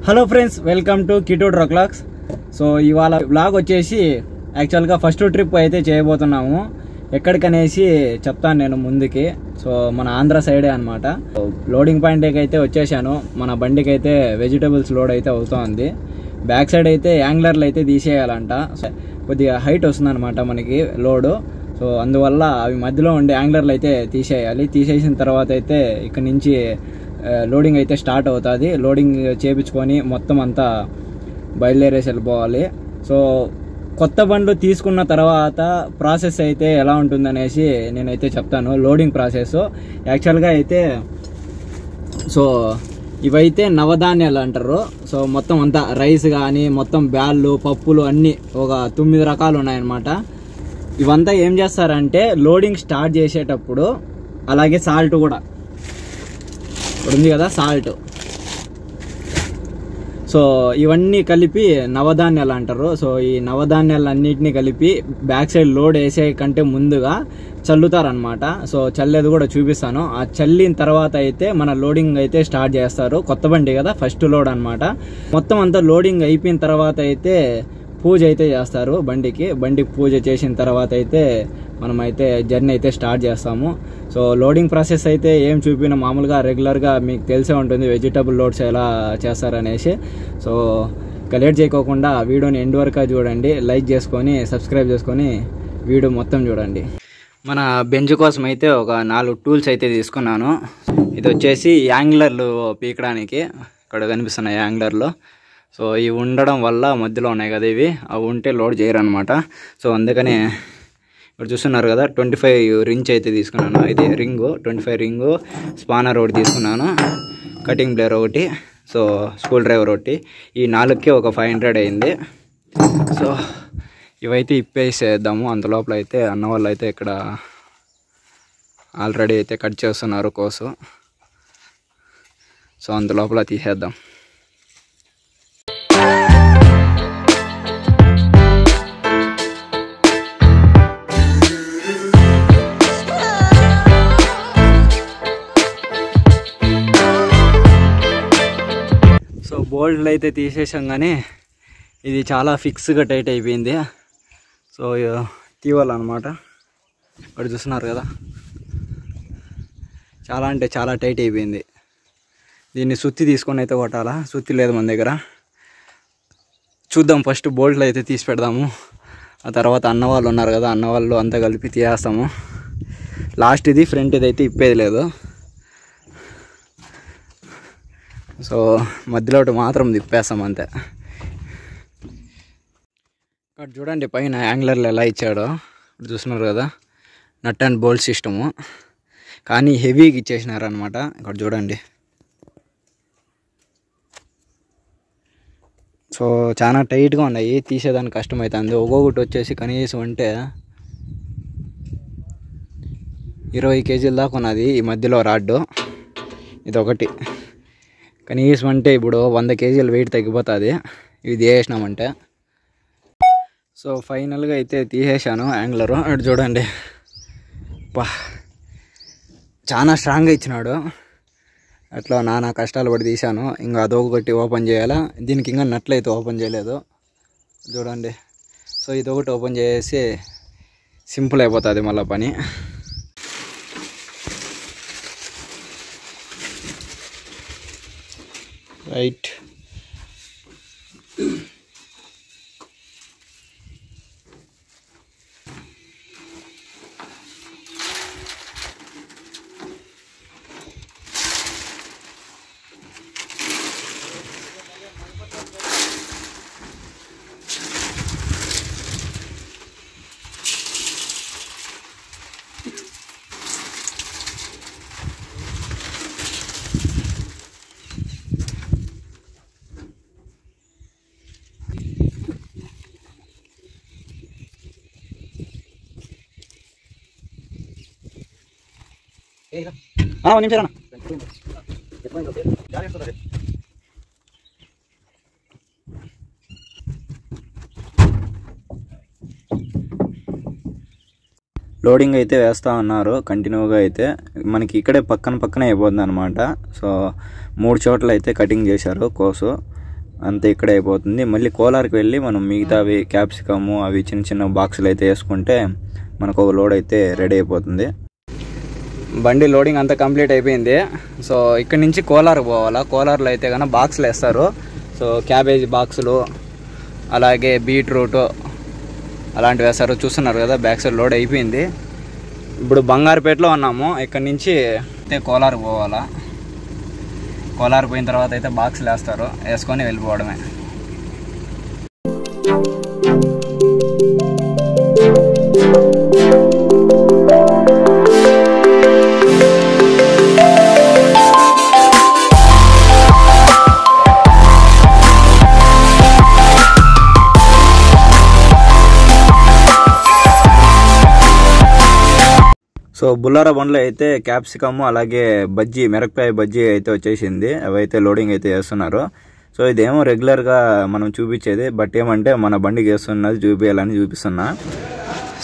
Hello friends, welcome to keto truck vlogs. So ఇవాళ vlog వచ్చేసి యాక్చువల్గా ఫస్ట్ ట్రిప్ అయితే చేయబోతున్నాము. ఎక్కడికనేసి చెప్తాను నేను ముందుకి. సో మన ఆంధ్ర సైడే అనమాట. లోడింగ్ పాయింట్కి అయితే వచ్చేసాను. మన బండికి అయితే వెజిటబుల్స్ లోడ్ అయితే అవుతుంది. బ్యాక్ సైడ్ అయితే యాంగ్లర్లు అయితే తీసేయాలంట. కొద్దిగా హైట్ వస్తుంది అనమాట మనకి లోడు. సో అందువల్ల అవి మధ్యలో ఉండే యాంగ్లర్లు అయితే తీసేయాలి. తీసేసిన తర్వాత అయితే ఇక్కడ నుంచి లోడింగ్ అయితే స్టార్ట్ అవుతుంది. లోడింగ్ చేయించుకొని మొత్తం అంతా బయలుదేరేసి వెళ్ళిపోవాలి. సో కొత్త బండ్లు తీసుకున్న తర్వాత ప్రాసెస్ అయితే ఎలా ఉంటుందనేసి నేనైతే చెప్తాను. లోడింగ్ ప్రాసెస్ యాక్చువల్గా అయితే సో ఇవైతే నవధాన్యాలు అంటారు. సో మొత్తం అంతా రైస్ కానీ మొత్తం బ్యాళ్ళు పప్పులు అన్నీ ఒక 9 రకాలు ఉన్నాయన్నమాట. ఇవంతా ఏం చేస్తారంటే లోడింగ్ స్టార్ట్ చేసేటప్పుడు, అలాగే సాల్ట్ కూడా ఉంది కదా, సాల్ట్. సో ఇవన్నీ కలిపి నవధాన్యాలు అంటారు. సో ఈ నవధాన్యాలన్నిటినీ కలిపి బ్యాక్ సైడ్ లోడ్ వేసే కంటే ముందుగా చల్లుతారనమాట. సో చల్లేది కూడా చూపిస్తాను. ఆ చల్లిన తర్వాత అయితే మన లోడింగ్ అయితే స్టార్ట్ చేస్తారు. కొత్త బండి కదా, ఫస్ట్ లోడ్ అనమాట. మొత్తం అంతా లోడింగ్ అయిపోయిన తర్వాత అయితే పూజ అయితే చేస్తారు బండికి. పూజ చేసిన తర్వాత అయితే మనమైతే జర్నీ అయితే స్టార్ట్ చేస్తాము. సో లోడింగ్ ప్రాసెస్ అయితే ఏం చూపిన మామూలుగా రెగ్యులర్గా మీకు తెలిసే ఉంటుంది వెజిటబుల్ లోడ్స్ ఎలా చేస్తారనేసి. సో ఇక లేట్ చేయకోకుండా వీడియోని ఎండ్ వరకు చూడండి. లైక్ చేసుకొని సబ్స్క్రైబ్ చేసుకొని వీడియో మొత్తం చూడండి. మన బెంచ్ కోసం అయితే ఒక 4 టూల్స్ అయితే తీసుకున్నాను. ఇది వచ్చేసి యాంగ్లర్లు పీకడానికి. ఇక్కడ కనిపిస్తున్నాయి యాంగ్లర్లు. సో ఇవి ఉండడం వల్ల మధ్యలో ఉన్నాయి కదా, ఇవి అవి ఉంటే లోడ్ చేయరు అనమాట. సో అందుకని ఇప్పుడు చూస్తున్నారు కదా 25 రించ్ అయితే తీసుకున్నాను. ఇది రింగు 25 రింగు, స్పానర్ ఒకటి తీసుకున్నాను, కటింగ్ ప్లేయర్ ఒకటి, సో స్క్రూ డ్రైవర్ ఒకటి. ఈ 4కి ఒక 500 అయింది. సో ఇవైతే ఇప్పేసేద్దాము. అంతలోపల అయితే అన్న వాళ్ళు అయితే ఇక్కడ ఆల్రెడీ అయితే కట్ చేస్తున్నారు కోసు. సో అంతలోపల తీసేద్దాం. సో బోల్ట్లు అయితే తీసేసాం, కానీ ఇది చాలా ఫిక్స్గా టైట్ అయిపోయింది. సో తీవాలన్నమాట. ఇక్కడ చూస్తున్నారు కదా, చాలా అంటే చాలా టైట్ అయిపోయింది. దీన్ని సుత్తి తీసుకొని అయితే కొట్టాలా. సుత్తి లేదు మన దగ్గర. చూద్దాం, ఫస్ట్ బోల్ట్లు అయితే తీసి పెడదాము. ఆ తర్వాత అన్న వాళ్ళు ఉన్నారు కదా, అన్న వాళ్ళు అంతా కలిపి తీసేస్తాము. లాస్ట్ ఇది, ఫ్రంట్ ఇది అయితే ఇప్పేది లేదు. సో మధ్యలో మాత్రం తిప్పేస్తాం అంతే. ఇక్కడ చూడండి పైన యాంగ్లర్లు ఎలా ఇచ్చాడో. ఇప్పుడు చూస్తున్నారు కదా, నట్ అండ్ బోల్ట్ సిస్టము, కానీ హెవీగా ఇచ్చేసినారనమాట. ఇక్కడ చూడండి. సో చాలా టైట్గా ఉన్నాయి, తీసేదానికి కష్టమవుతుంది. ఒక్కొక్కటి వచ్చేసి కనీసం అంటే 20 కేజీల దాకా ఉన్నది. ఈ మధ్యలో రాడ్డు ఇదొకటి కనీసం అంటే ఇప్పుడు 100 కేజీల వెయిట్ తగ్గిపోతుంది ఇది వేసినామంటే. సో ఫైనల్గా అయితే తీసేసాను యాంగ్లరు. అటు చూడండి, చాలా స్ట్రాంగ్గా ఇచ్చినాడు. అట్లా నానా కష్టాలు పడి తీసాను. ఇంకా అదొకటి ఓపెన్ చేయాలా. దీనికి ఇంకా నట్లు అయితే ఓపెన్ చేయలేదు చూడండి. సో ఇదొకటి ఓపెన్ చేసి సింపుల్ అయిపోతుంది మళ్ళీ పని. రైట్. ఒక నిమిషం అన్న. లోడింగ్ అయితే వేస్తూ ఉన్నారు కంటిన్యూగా. అయితే మనకి ఇక్కడే పక్కనే అయిపోతుంది అనమాట. సో 3 చోట్ల అయితే కటింగ్ చేశారు కోసు. అంతే ఇక్కడే అయిపోతుంది. మళ్ళీ కోలార్కి వెళ్ళి మనం మిగతావి క్యాప్సికము అవి చిన్న చిన్న బాక్సులు అయితే వేసుకుంటే మనకు ఒక లోడ్ అయితే రెడీ అయిపోతుంది. బండి లోడింగ్ అంతా కంప్లీట్ అయిపోయింది. సో ఇక్కడ నుంచి కోలార్ పోవాలా. కోలార్లో అయితే కన్నా బాక్సులు వేస్తారు. సో క్యాబేజీ బాక్సులు అలాగే బీట్రూట్ అలాంటివి వేస్తారు. చూస్తున్నారు కదా, బ్యాక్ సైడ్ లోడ్ అయిపోయింది. ఇప్పుడు బంగారుపేటలో ఉన్నాము. ఇక్కడ నుంచి అయితే కోలార్ పోవాలా. కోలార్ పోయిన తర్వాత అయితే బాక్సులు వేస్తారు, వేసుకొని వెళ్ళిపోవడమే. సో బుల్లారా బండ్లో అయితే క్యాప్సికమ్ అలాగే బజ్జీ మిరపకాయ బజ్జీ అయితే వచ్చేసింది. అవి అయితే లోడింగ్ అయితే చేస్తున్నారు. సో ఇదేమో రెగ్యులర్గా మనం చూపించేది, బట్ ఏమంటే మన బండికి వేస్తున్నది చూపించాలని చూపిస్తున్నా.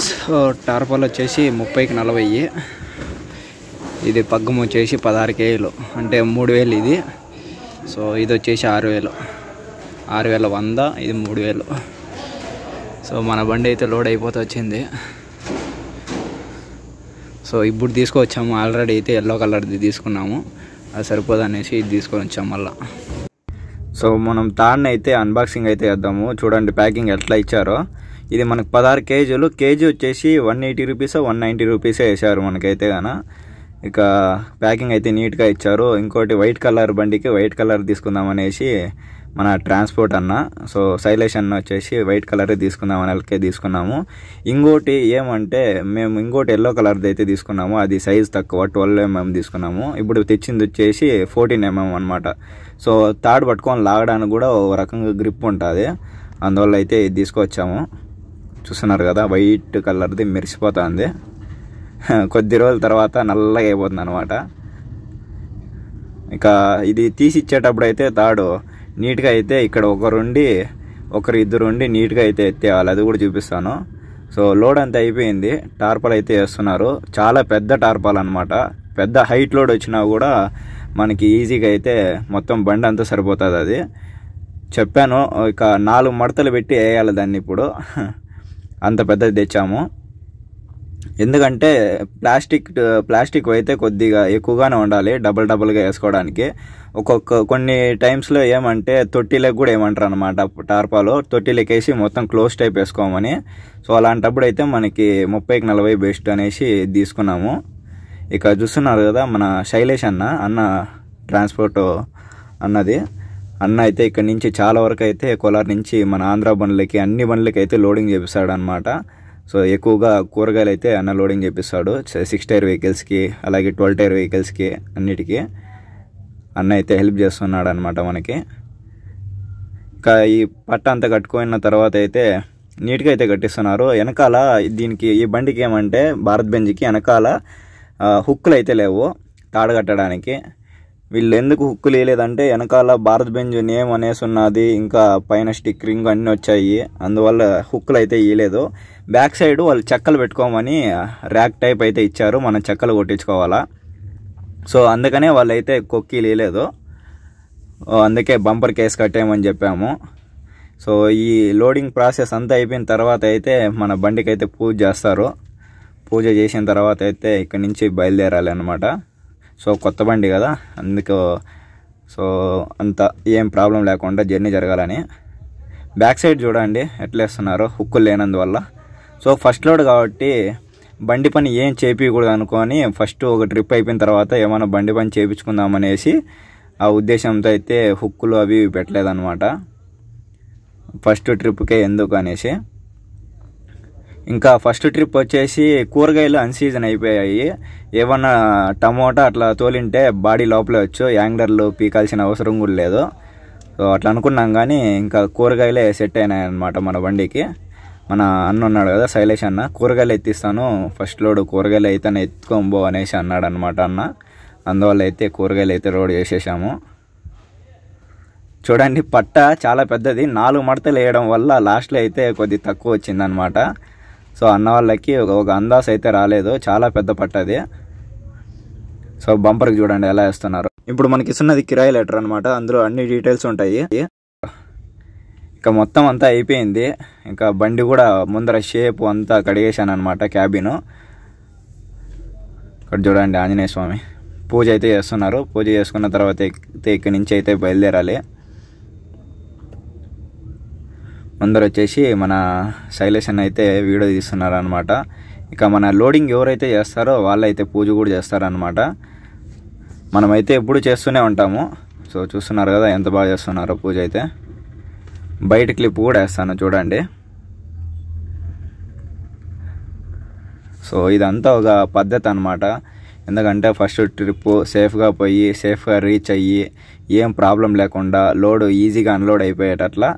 సో టార్పాల్ వచ్చేసి 30కి 40, ఇది పగ్గం వచ్చేసి 16 కేజీలు అంటే 3000 ఇది. సో ఇది వచ్చేసి 6100, ఇది 3000. సో మన బండి అయితే లోడ్ అయిపోతూ వచ్చింది. సో ఇప్పుడు తీసుకొచ్చాము. ఆల్రెడీ అయితే ఎల్లో కలర్ది తీసుకున్నాము, అది సరిపోదు అనేసి ఇది తీసుకొని వచ్చాము మళ్ళీ. సో మనం తాడ్ని అయితే అన్బాక్సింగ్ అయితే చేద్దాము. చూడండి ప్యాకింగ్ ఎట్లా ఇచ్చారో. ఇది మనకు 16 కేజీలు. కేజీ వచ్చేసి 180 రూపీస్ 190 రూపీసే వేసారు మనకైతే గాన. ఇక ప్యాకింగ్ అయితే నీట్గా ఇచ్చారు. ఇంకోటి వైట్ కలర్ బండికి వైట్ కలర్ తీసుకుందాం అనేసి మన ట్రాన్స్పోర్ట్ అన్న, సో శైలేష్ అన్న వచ్చేసి వైట్ కలర్ తీసుకుందాం అని తీసుకున్నాము. ఇంకోటి ఏమంటే మేము ఇంకోటి ఎల్లో కలర్ది అయితే తీసుకున్నాము, అది సైజ్ తక్కువ 12 mm తీసుకున్నాము. ఇప్పుడు తెచ్చింది వచ్చేసి 14 mm అనమాట. సో తాడు పట్టుకొని లాగడానికి కూడా ఒక రకంగా గ్రిప్ ఉంటుంది, అందువల్ల అయితే ఇది తీసుకొచ్చాము. చూస్తున్నారు కదా, వైట్ కలర్ది మెరిసిపోతుంది. కొద్ది రోజుల తర్వాత నల్లగా అయిపోతుంది అనమాట. ఇక ఇది తీసి ఇచ్చేటప్పుడు అయితే తాడు నీట్గా అయితే ఇక్కడ ఇద్దరు ఉండి నీట్గా అయితే ఎత్తేయాలి, అది కూడా చూపిస్తాను. సో లోడ్ అంతా అయిపోయింది. టార్పాల్ అయితే వేస్తున్నారు. చాలా పెద్ద టార్పాల్ అనమాట. పెద్ద హైట్ లోడ్ వచ్చినా కూడా మనకి ఈజీగా అయితే మొత్తం బండి అంతా సరిపోతుంది. అది చెప్పాను. ఇక 4 మడతలు పెట్టి వేయాలి దాన్ని. ఇప్పుడు అంత పెద్దది తెచ్చాము. ఎందుకంటే ప్లాస్టిక్ అయితే కొద్దిగా ఎక్కువగానే ఉండాలి, డబుల్గా వేసుకోవడానికి. కొన్ని టైమ్స్లో ఏమంటే తొట్టిలకు కూడా ఏమంటారు అనమాట, టార్పాలో తొట్టిలకు వేసి మొత్తం క్లోజ్ టైప్ వేసుకోమని. సో అలాంటప్పుడు అయితే మనకి 30కి 40 బెస్ట్ అనేసి తీసుకున్నాము. ఇక చూస్తున్నారు కదా, మన శైలేష్ అన్న ట్రాన్స్పోర్ట్ అన్నది అన్న అయితే ఇక్కడ నుంచి చాలా వరకు అయితే కోలార్ నుంచి మన ఆంధ్ర బండ్లకి అన్ని బండ్లకి అయితే లోడింగ్ చేపిస్తాడు అనమాట. సో ఎక్కువగా కూరగాయలు అయితే అన్న లోడింగ్ చేపిస్తాడు. 6 టైర్ వెహికల్స్కి అలాగే 12 టైర్ వెహికల్స్కి అన్నిటికీ అన్న అయితే హెల్ప్ చేస్తున్నాడు అనమాట మనకి. ఇంకా ఈ పట్ట అంతా కట్టుకున్న తర్వాత అయితే నీట్గా అయితే కట్టిస్తున్నారు. వెనకాల దీనికి ఈ బండికి ఏమంటే భారత్ బెంజ్కి వెనకాల హుక్కులు అయితే లేవు తాడు కట్టడానికి. వీళ్ళు ఎందుకు హుక్కులు వేయలేదంటే వెనకాల భారత్ బెంజ్ నేమ్ అనేసి ఉన్నది, ఇంకా పైన స్టిక్కరింగ్ అన్నీ వచ్చాయి, అందువల్ల హుక్కులు అయితే ఇవ్వలేదు. బ్యాక్ సైడ్ వాళ్ళు చెక్కలు పెట్టుకోమని ర్యాక్ టైప్ అయితే ఇచ్చారు, మనం చెక్కలు కొట్టించుకోవాలా. సో అందుకనే వాళ్ళు అయితే కొక్కీలు వేయలేదు, అందుకే బంపర్ కేసు కట్టేయమని చెప్పాము. సో ఈ లోడింగ్ ప్రాసెస్ అంతా అయిపోయిన తర్వాత అయితే మన బండికి అయితే పూజ చేస్తారు. పూజ చేసిన తర్వాత అయితే ఇక్కడి నుంచి బయలుదేరాలి అనమాట. సో కొత్త బండి కదా, అందుకు సో అంత ఏం ప్రాబ్లం లేకుండా జర్నీ జరగాలని. బ్యాక్ సైడ్ చూడండి ఎట్లా వేస్తున్నారు, హుక్కులు లేనందువల్ల. సో ఫస్ట్ లోడ్ కాబట్టి బండి పని ఏం చేపించకూడదు అనుకొని ఫస్ట్ ఒక ట్రిప్ అయిపోయిన తర్వాత ఏమైనా బండి పని చేయించుకుందాం అనేసి ఆ ఉద్దేశంతో అయితే హుక్కులు అవి పెట్టలేదన్నమాట ఫస్ట్ ట్రిప్కే, ఎందుకు అనేసి. ఇంకా ఫస్ట్ ట్రిప్ వచ్చేసి కూరగాయలు అన్సీజన్ అయిపోయాయి. ఏమన్నా టమోటా అట్లా తోలింటే బాడీ లోపలే వచ్చు, యాంగ్లర్లు పీకాల్సిన అవసరం కూడా లేదు. సో అట్లా అనుకున్నాం, కానీ ఇంకా కూరగాయలే సెట్ అయినాయి అనమాట మన బండికి. మన అన్న ఉన్నాడు కదా శైలేష్ అన్న, కూరగాయలు ఎత్తిస్తాను ఫస్ట్ లోడ్ కూరగాయలు అయితే ఎత్తుకోబో అనేసి అన్నాడు అనమాట అన్న. అందువల్ల అయితే కూరగాయలు అయితే లోడ్ చేసేసాము. చూడండి పట్ట చాలా పెద్దది, 4 మడతలు వేయడం వల్ల లాస్ట్లో అయితే కొద్ది తక్కువ వచ్చిందనమాట. సో అన్న వాళ్ళకి ఒక అందాస్ అయితే రాలేదు, చాలా పెద్ద పట్టది. సో బంపర్కి చూడండి ఎలా వేస్తున్నారు. ఇప్పుడు మనకి ఇస్తున్నది కిరాయి లెటర్ అనమాట, అందులో అన్ని డీటెయిల్స్ ఉంటాయి. ఇంకా మొత్తం అంతా అయిపోయింది. ఇంకా బండి కూడా ముందర షేప్ అంతా కడిగేశాను అనమాట క్యాబిన్. ఇక్కడ చూడండి ఆంజనేయ స్వామి పూజ అయితే చేస్తున్నారు. పూజ చేసుకున్న తర్వాత అయితే ఇక్కడి నుంచి అయితే బయలుదేరాలి. ముందర వచ్చేసి మన శైలేష్ అన్న అయితే వీడియో తీస్తున్నారు అనమాట. ఇక మన లోడింగ్ ఎవరైతే చేస్తారో వాళ్ళైతే పూజ కూడా చేస్తారనమాట. మనమైతే ఎప్పుడు చేస్తూనే ఉంటాము. సో చూస్తున్నారు కదా ఎంత బాగా చేస్తున్నారో పూజ అయితే. బయట క్లిప్ కూడా వేస్తాను చూడండి. సో ఇదంతా ఒక పద్ధతి అనమాట. ఎందుకంటే ఫస్ట్ ట్రిప్ సేఫ్గా పోయి సేఫ్గా రీచ్ అయ్యి ఏం ప్రాబ్లం లేకుండా లోడ్ ఈజీగా అన్లోడ్ అయిపోయేటట్లా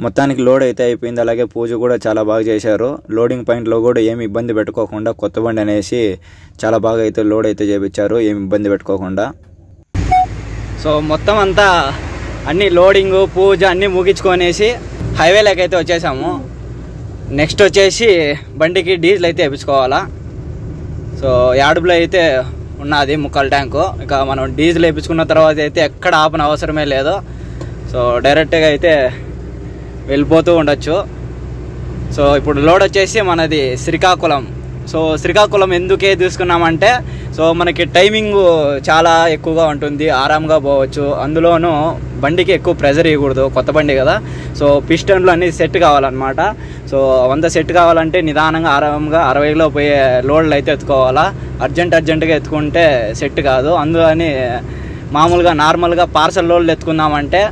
మొత్తానికి లోడ్ అయితే అయిపోయింది. అలాగే పూజ కూడా చాలా బాగా చేశారు. లోడింగ్ పాయింట్లో కూడా ఏమి ఇబ్బంది పెట్టుకోకుండా కొత్త బండి అనేసి చాలా బాగా అయితే లోడ్ అయితే చేయించారు, ఏమి ఇబ్బంది పెట్టుకోకుండా. సో మొత్తం అంతా అన్ని లోడింగ్ పూజ అన్నీ ముగించుకొనేసి హైవేలోకి అయితే వచ్చేసాము. నెక్స్ట్ వచ్చేసి బండికి డీజిల్ అయితే వేయించుకోవాలా. సో యార్డులో అయితే ఉన్నది 3/4 ట్యాంకు. ఇక మనం డీజిల్ వేయించుకున్న తర్వాత అయితే ఎక్కడ ఆపన అవసరమే లేదు. సో డైరెక్ట్గా అయితే వెళ్ళిపోతూ ఉండొచ్చు. సో ఇప్పుడు లోడ్ వచ్చేసి మనది శ్రీకాకుళం. సో శ్రీకాకుళం ఎందుకే తీసుకున్నామంటే సో మనకి టైమింగ్ చాలా ఎక్కువగా ఉంటుంది, ఆరాంగా పోవచ్చు. అందులోనూ బండికి ఎక్కువ ప్రెజర్ ఇవ్వకూడదు, కొత్త బండి కదా. సో పిస్టన్లు అన్నీ సెట్ కావాలన్నమాట. సో 100 సెట్ కావాలంటే నిదానంగా ఆరాంగా 60లో పోయే లోడ్లు అయితే ఎత్తుకోవాలా. అర్జెంటుగా ఎత్తుకుంటే సెట్ కాదు. అందుకని మామూలుగా నార్మల్గా పార్సల్ లోడ్లు ఎత్తుకుందామంటే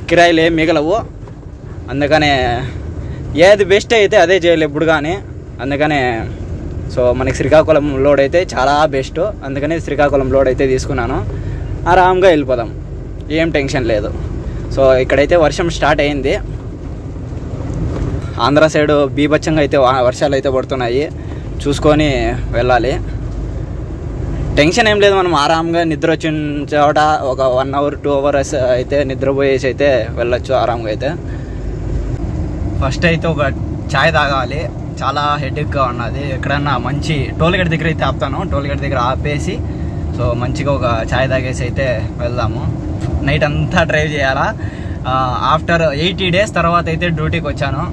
కిరాయిలు ఏం మిగలవు. అందుకనే ఏది బెస్ట్ అయితే అదే చేయాలి ఎప్పుడు కానీ. అందుకనే సో మనకి శ్రీకాకుళం లోడ్ అయితే చాలా బెస్ట్. అందుకని శ్రీకాకుళం లోడ్ అయితే తీసుకున్నాను. ఆరాంగా వెళ్ళిపోదాం, ఏం టెన్షన్ లేదు. సో ఇక్కడైతే వర్షం స్టార్ట్ అయింది. ఆంధ్ర సైడు బీభత్సంగా అయితే వర్షాలు అయితే పడుతున్నాయి, చూసుకొని వెళ్ళాలి. టెన్షన్ ఏం లేదు, మనం ఆరాంగా నిద్ర వచ్చిన చోట ఒక 1 అవర్ 2 అవర్స్ అయితే నిద్రపోయేసి అయితే వెళ్ళొచ్చు ఆరాంగా అయితే. ఫస్ట్ అయితే ఒక ఛాయ్ తాగాలి, చాలా హెడేక్గా ఉన్నది. ఎక్కడన్నా మంచి టోల్గేట్ దగ్గర అయితే ఆపుతాను, టోల్గేట్ దగ్గర ఆపేసి సో మంచిగా ఒక ఛాయ్ తాగేసి అయితే వెళ్దాము. నైట్ అంతా డ్రైవ్ చేయాలా. ఆఫ్టర్ 80 డేస్ తర్వాత అయితే డ్యూటీకి వచ్చాను.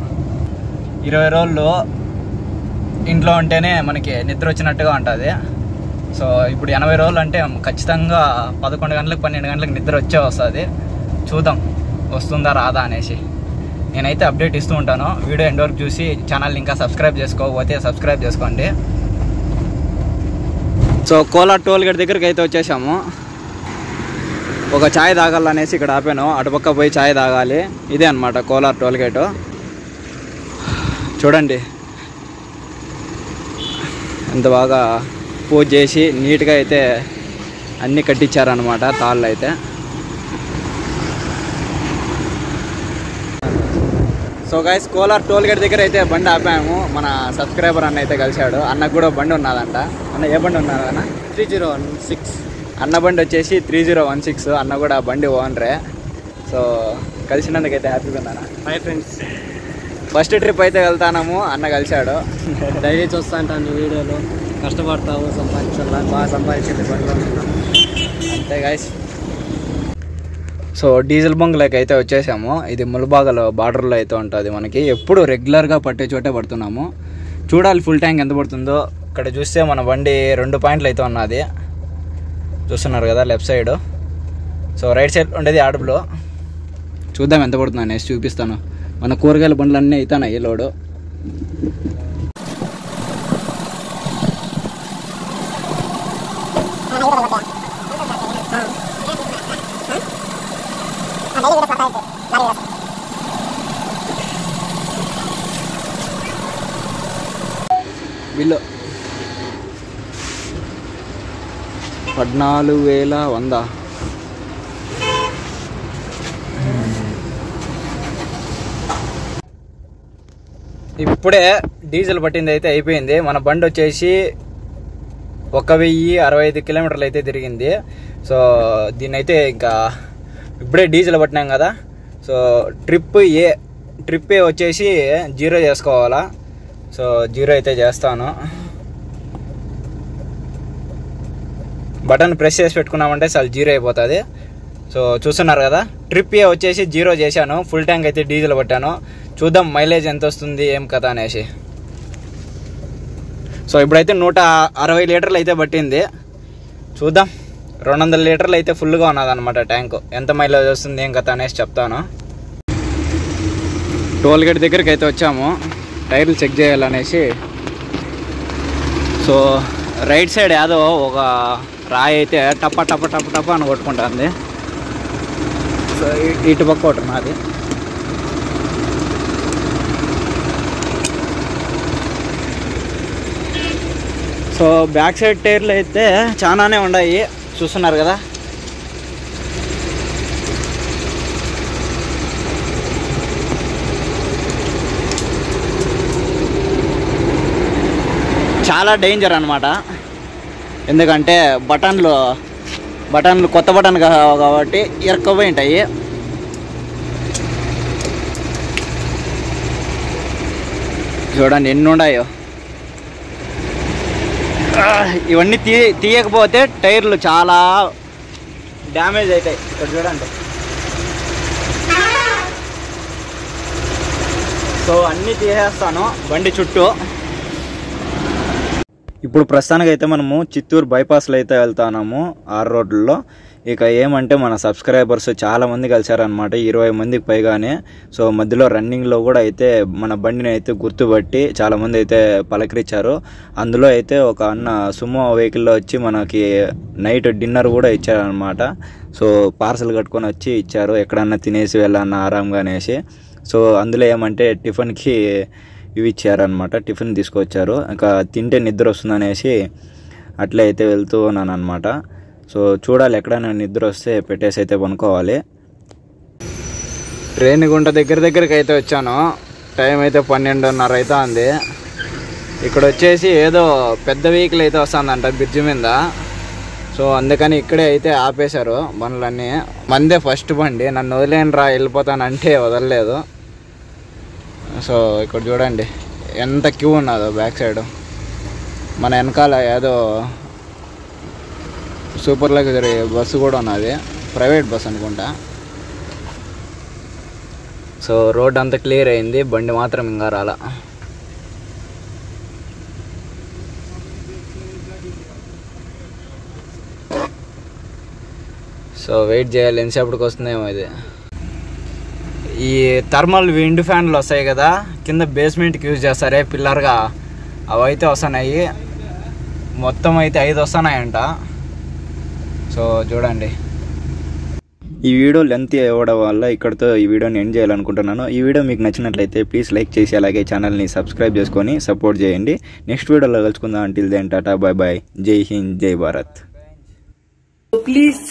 20 రోజులు ఇంట్లో ఉంటేనే మనకి నిద్ర వచ్చినట్టుగా ఉంటుంది. సో ఇప్పుడు 80 రోజులు అంటే ఖచ్చితంగా 11 గంటలకు 12 గంటలకు నిద్ర వస్తుంది. చూద్దాం వస్తుందా రాదా అనేసి. నేనైతే అప్డేట్ ఇస్తూ ఉంటాను. వీడియో ఎండ్ వరకు చూసి ఛానల్ని ఇంకా సబ్స్క్రైబ్ చేసుకోకపోతే సబ్స్క్రైబ్ చేసుకోండి. సో కోలార్ టోల్గేట్ దగ్గరికి అయితే వచ్చేసాము. ఒక ఛాయ్ తాగాలనేసి ఇక్కడ ఆపాను, అటుపక్క పోయి ఛాయ్ తాగాలి. ఇదే అనమాట కోలార్ టోల్గేటు. చూడండి ఎంత బాగా పూజ చేసి నీట్గా అయితే అన్నీ కట్టించారనమాట తాళ్ళు అయితే. సో గైస్ కోలార్ టోల్గేట్ దగ్గర అయితే బండి ఆపాము. మన సబ్స్క్రైబర్ అన్న అయితే కలిశాడు. అన్నకు కూడా బండి ఉన్నదంట. అన్న ఏ బండి ఉన్నది అన్న? 3016. అన్న బండి వచ్చేసి 3016. అన్న కూడా బండి ఓనరే. సో కలిసినందుకైతే హ్యాపీగా ఉన్నాను. హాయ్ ఫ్రెండ్స్, ఫస్ట్ ట్రిప్ అయితే వెళ్తాము, అన్న కలిశాడు. డైలీ చూస్తా ఉంటాను వీడియోలో, కష్టపడతావు సంపాదించాలా, బాగా సంపాదించండి బండ్లో అంతే గైస్. సో డీజిల్ బంక్లోకి అయితే వచ్చేసాము. ఇది ములబాగలో బార్డర్లో అయితే ఉంటుంది మనకి. ఎప్పుడు రెగ్యులర్గా పట్టే చోటే పడుతున్నాము. చూడాలి ఫుల్ ట్యాంక్ ఎంత పడుతుందో. ఇక్కడ చూస్తే మన బండి 2 పాయింట్లు అయితే ఉన్నది, చూస్తున్నారు కదా left side. So right side ఉండేది అడుపులో. చూద్దాం ఎంత పడుతుంది అనేసి చూపిస్తాను. మన కూరగాయల బండ్లు అన్నీ అవుతున్నాయి లోడు. బిల్లు 14,100. ఇప్పుడే డీజిల్ పట్టింది అయితే అయిపోయింది. మన బండి వచ్చేసి 1,065 కిలోమీటర్లు అయితే తిరిగింది. సో దీన్ని అయితే ఇంకా ఇప్పుడే డీజిల్ పట్టినాం కదా. సో ట్రిప్ ఏ వచ్చేసి 0 చేసుకోవాలా. సో 0 అయితే చేస్తాను. బటన్ ప్రెస్ చేసి పెట్టుకున్నామంటే చాలు 0 అయిపోతుంది. సో చూస్తున్నారు కదా, ట్రిప్ ఏ వచ్చేసి 0 చేశాను. ఫుల్ ట్యాంక్ అయితే డీజిల్ పట్టాను. చూద్దాం మైలేజ్ ఎంత వస్తుంది ఏం కథ అనేసి. సో ఇప్పుడైతే 160 లీటర్లు అయితే పట్టింది. చూద్దాం 200 లీటర్లు అయితే ఫుల్గా ఉన్నదన్నమాట ట్యాంకు. ఎంత మైలేజ్ వస్తుంది ఏం కథ అనేసి చెప్తాను. టోల్ గేట్ దగ్గరికి అయితే వచ్చాము, టైర్లు చెక్ చేయాలనేసి. సో రైట్ సైడ్ ఏదో ఒక రాయి అయితే టప్ప టప్ప టప్ప టప్ప అని కొట్టుకుంటుంది. సో ఇటు పక్క ఒకటి ఉన్నది. సో బ్యాక్ సైడ్ టైర్లు అయితే చాలానే ఉన్నాయి, చూస్తున్నారు కదా. చాలా డేంజర్ అనమాట. ఎందుకంటే బటన్లు కొత్త బటన్ కాబట్టి ఇరక్కపోయి ఉంటాయి. చూడండి ఎన్ని ఉన్నాయో. ఇవన్నీ తీయకపోతే టైర్లు చాలా డ్యామేజ్ అవుతాయి. ఇక్కడ చూడండి. సో అన్నీ తీసేస్తాను బండి చుట్టూ. ఇప్పుడు ప్రస్తుతానికి అయితే మనము చిత్తూరు బైపాస్లో అయితే వెళ్తున్నాము, 6 రోడ్లలో. ఇక ఏమంటే మన సబ్స్క్రైబర్స్ చాలామంది కలిసారనమాట, 20 మందికి పైగానే. సో మధ్యలో రన్నింగ్లో కూడా అయితే మన బండిని అయితే గుర్తుపట్టి చాలామంది అయితే పలకరించారు. అందులో అయితే ఒక అన్న సుమో వెహికల్లో వచ్చి మనకి నైట్ డిన్నర్ కూడా ఇచ్చారనమాట. సో పార్సల్ కట్టుకొని వచ్చి ఇచ్చారు, ఎక్కడన్నా తినేసి వెళ్ళాలన్న ఆరాంగా అనేసి. సో అందులో ఏమంటే టిఫిన్కి ఇవి ఇచ్చారనమాట, టిఫిన్ తీసుకొచ్చారు. ఇంకా తింటే నిద్ర వస్తుందనేసి అట్లే అయితే వెళ్తూ ఉన్నాను అనమాట. సో చూడాలి, ఎక్కడైనా నిద్ర వస్తే పెట్టేసి అయితే పనుకోవాలి. రేణిగుంట దగ్గరికి అయితే వచ్చాను. టైం అయితే 12:30 అయితే ఉంది. ఇక్కడ వచ్చేసి ఏదో పెద్ద వెహికల్ అయితే వస్తుందంట బ్రిడ్జి మీద. సో అందుకని ఇక్కడే అయితే ఆపేశారు బండ్లన్నీ. మందే ఫస్ట్ బండి, నన్ను వదిలేను రా వెళ్ళిపోతానంటే వదలలేదు. సో ఇక్కడ చూడండి ఎంత క్యూ ఉన్నదో బ్యాక్ సైడ్. మన వెనకాల ఏదో సూపర్ లగ్జరీ బస్సు కూడా ఉన్నది, ప్రైవేట్ బస్ అనుకుంటా. సో రోడ్ అంతా క్లియర్ అయింది, బండి మాత్రం ఇంకా రాలా. సో వెయిట్ చేయాలి, ఎంతసేపటికి వస్తుందేమో ఇది. ఈ థర్మల్ విండ్ ఫ్యాన్లు వస్తాయి కదా, కింద బేస్మెంట్కి యూజ్ చేస్తారే పిల్లర్గా, అవి అయితే వస్తున్నాయి. మొత్తం అయితే 5 వస్తున్నాయంట. సో చూడండి. ఈ వీడియో లెంత్ అవ్వడం వల్ల ఇక్కడితో ఈ వీడియోని ఎండ్ చేయాలనుకుంటున్నాను. ఈ వీడియో మీకు నచ్చినట్లయితే ప్లీజ్ లైక్ చేసి అలాగే ఛానల్ని సబ్స్క్రైబ్ చేసుకొని సపోర్ట్ చేయండి. నెక్స్ట్ వీడియోలో కలుసుకుందాం. Until then tata, bye bye, Jai Hind, జై Bharat. Please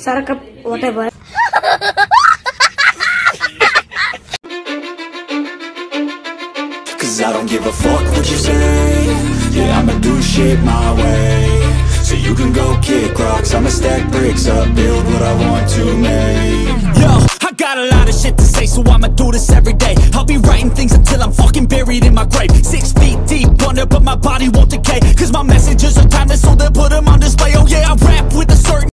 Saraka, whatever. Cause I don't give a fuck what you say. Yeah, I'ma do shit my way. So So you can go kick rocks, I'ma stack bricks up, build what I want to make. Yo, I got a lot of shit to say, so I'ma do this every day. I'll be writing things until I'm fucking buried in my grave. 6 feet deep under, but my body won't decay, cause my messages are timeless, so they'll put them on display. Oh yeah, I rap